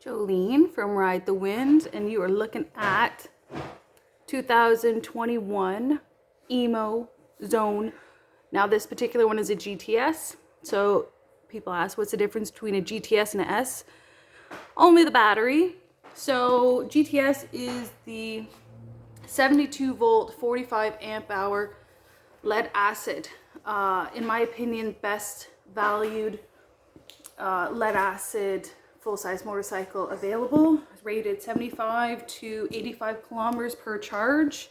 Jolene from Ride the Wind, and you are looking at 2021 Emmo Zone. Now this particular one is a GTS, so people ask what's the difference between a GTS and an S? Only the battery. So GTS is the 72 volt 45 amp hour lead acid, in my opinion best valued lead acid full-size motorcycle available. It's rated 75 to 85 kilometers per charge.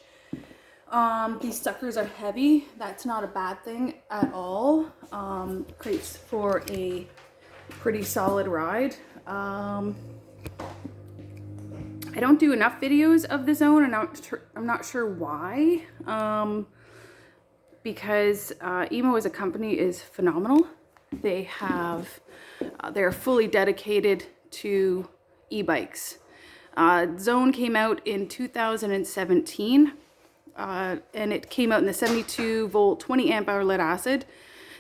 These suckers are heavy. That's not a bad thing at all. Creates for a pretty solid ride. I don't do enough videos of the Zone, and I'm not sure why. Because Emmo as a company is phenomenal. They have, they're fully dedicated to e-bikes. Zone came out in 2017, and it came out in the 72 volt 20 amp hour lead acid.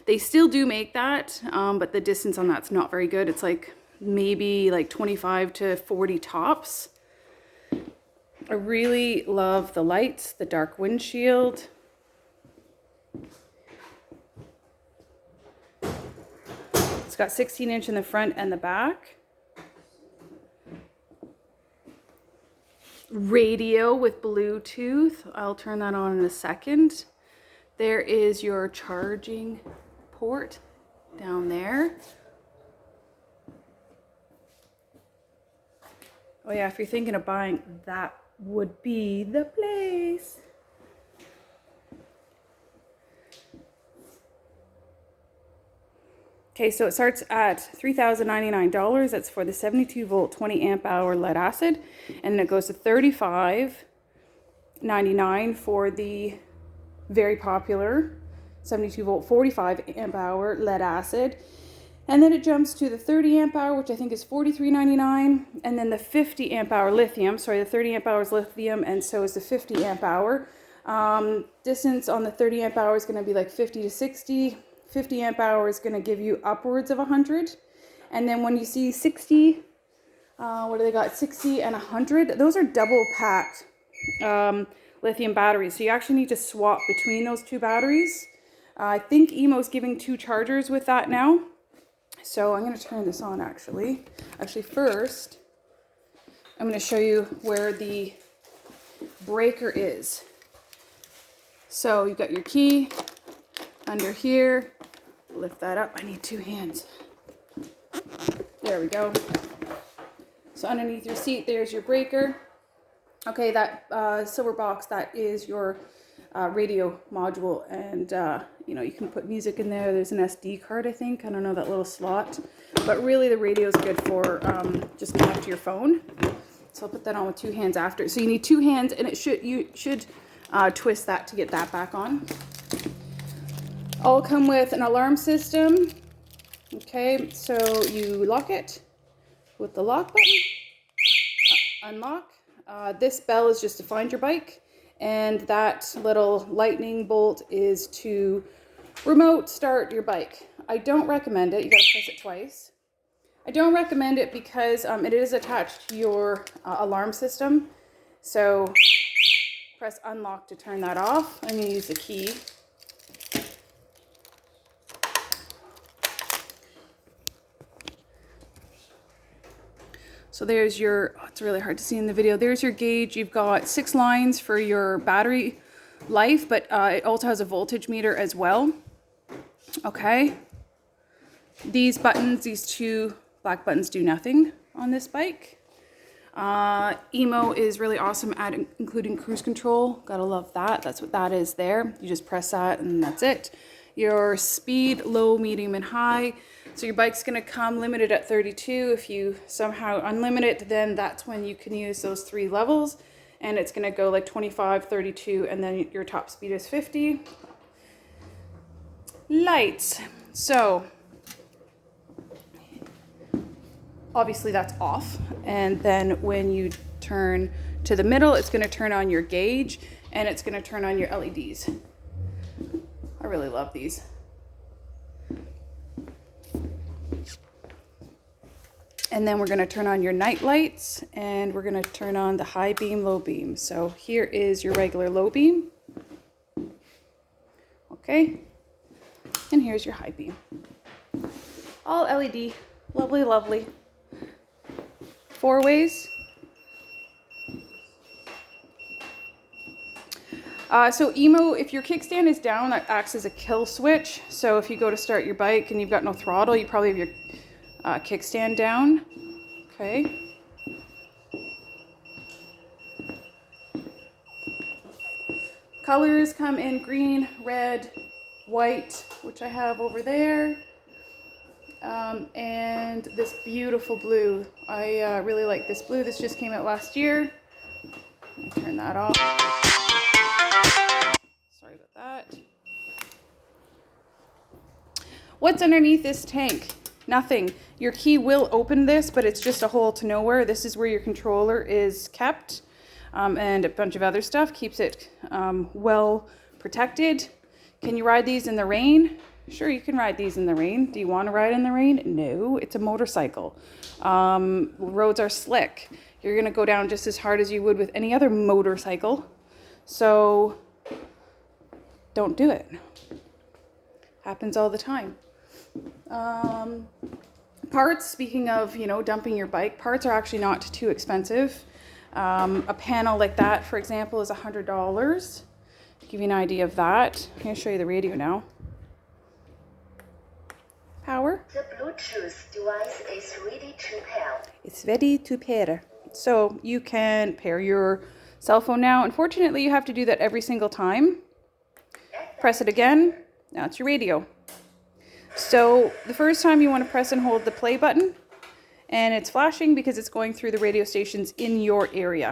They still do make that, but the distance on that's not very good. It's like maybe like 25 to 40 tops. I really love the lights, the dark windshield. It's got 16-inch in the front and the back. Radio with Bluetooth. I'll turn that on in a second. There is your charging port down there. Oh yeah, if you're thinking of buying, that would be the place. Okay, so it starts at $3,099. That's for the 72 volt 20 amp hour lead acid, and then it goes to $35.99 for the very popular 72 volt 45 amp hour lead acid, and then it jumps to the 30 amp hour, which I think is $43.99, and then the 50 amp hour lithium. Sorry, the 30 amp hour is lithium, and so is the 50 amp hour. Distance on the 30 amp hour is going to be like 50 to 60. 50 amp hour is going to give you upwards of 100. And then when you see 60, what do they got? 60 and 100. Those are double packed lithium batteries. So you actually need to swap between those two batteries. I think Emmo's giving 2 chargers with that now. So I'm going to turn this on actually. Actually first, I'm going to show you where the breaker is. So you've got your key under here. Lift that up. I need 2 hands. There we go. So underneath your seat, there's your breaker. Okay, that silver box, that is your radio module, and you know, you can put music in there. There's an SD card, I think. I don't know, that little slot. But really the radio is good for just connect to your phone. So I'll put that on with 2 hands after. So you need 2 hands, and you should twist that to get that back on. All come with an alarm system. Okay, so you lock it with the lock button, unlock. This bell is just to find your bike, and that little lightning bolt is to remote start your bike. I don't recommend it. You gotta press it twice. I don't recommend it because it is attached to your alarm system. So press unlock to turn that off. I'm gonna use the key. So there's your, oh, it's really hard to see in the video. There's your gauge. You've got 6 lines for your battery life, but it also has a voltage meter as well. Okay. These buttons, these 2 black buttons, do nothing on this bike. Emmo is really awesome at including cruise control. Gotta love that. That's what that is there. You just press that and that's it. Your speed, low, medium, and high. So your bike's going to come limited at 32. If you somehow unlimit it, then that's when you can use those 3 levels. And it's going to go like 25, 32, and then your top speed is 50. Lights. So obviously that's off. And then when you turn to the middle, it's going to turn on your gauge, and it's going to turn on your LEDs. I really love these. And then we're going to turn on your night lights, and we're going to turn on the high beam, low beam. So here is your regular low beam. Okay. And here's your high beam. All LED. Lovely, lovely. 4 ways. So Emmo, if your kickstand is down, that acts as a kill switch. So if you go to start your bike and you've got no throttle, you probably have your kickstand down. Okay. Colors come in green, red, white, which I have over there. And this beautiful blue. I really like this blue. This just came out last year. Let me turn that off. Sorry about that. What's underneath this tank? Nothing. Your key will open this, but it's just a hole to nowhere. This is where your controller is kept, and a bunch of other stuff. Keeps it well protected. Can you ride these in the rain? Sure, you can ride these in the rain. Do you want to ride in the rain? No, it's a motorcycle. Roads are slick. You're going to go down just as hard as you would with any other motorcycle. So don't do it. Happens all the time. Parts, speaking of, you know, dumping your bike, parts are actually not too expensive. A panel like that, for example, is $100. Give you an idea of that. I'm going to show you the radio now. Power. The Bluetooth device is ready to pair. It's ready to pair. So you can pair your cell phone now. Unfortunately, you have to do that every single time. Press it again. Now it's your radio. So the first time you want to press and hold the play button, and it's flashing because it's going through the radio stations in your area.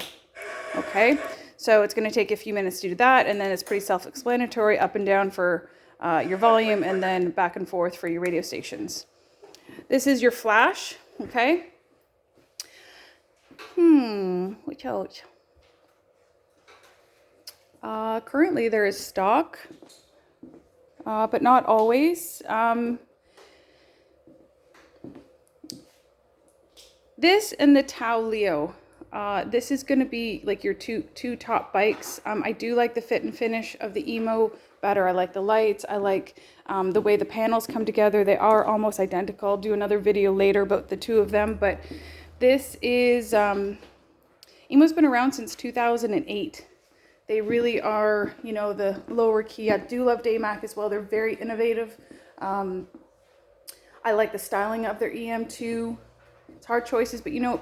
Okay, so it's going to take a few minutes to do that, and then it's pretty self-explanatory, up and down for your volume, and then back and forth for your radio stations. This is your flash. Okay. Which out? Currently there is stock, but not always. This and the Tau Leo. This is going to be like your two top bikes. I do like the fit and finish of the Emmo better. I like the lights. I like the way the panels come together. They are almost identical. I'll do another video later about the two of them. But this is, Emmo's been around since 2008. They really are, you know, the lower key. I do love Daymak as well. They're very innovative. I like the styling of their EM2. It's hard choices, but you know,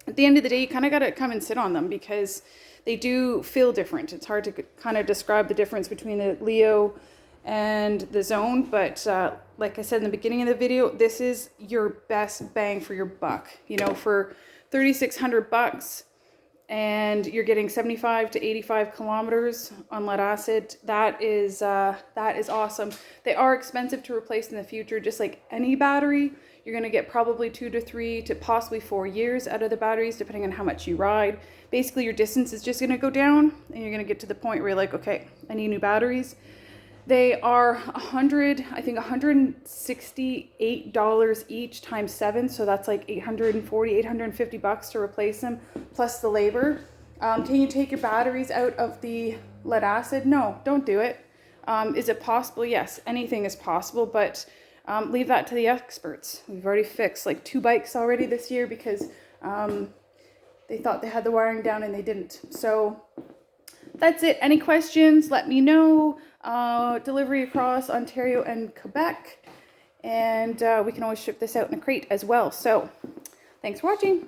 at the end of the day, you kind of got to come and sit on them because they do feel different. It's hard to kind of describe the difference between the Leo and the Zone, but like I said in the beginning of the video, this is your best bang for your buck. You know, for $3,600 and you're getting 75 to 85 kilometers on lead acid. That is awesome. They are expensive to replace in the future, just like any battery. You're going to get probably 2 to 3 to possibly 4 years out of the batteries, depending on how much you ride. Basically, your distance is just going to go down, and you're going to get to the point where you're like, okay, I need new batteries. They are $168 each times 7, so that's like $840, $850 to replace them, plus the labor. Can you take your batteries out of the lead acid? No, don't do it. Is it possible? Yes, anything is possible, but leave that to the experts. We've already fixed like 2 bikes already this year because they thought they had the wiring down and they didn't. So that's it. Any questions, let me know. Delivery across Ontario and Quebec. And we can always ship this out in a crate as well. So thanks for watching.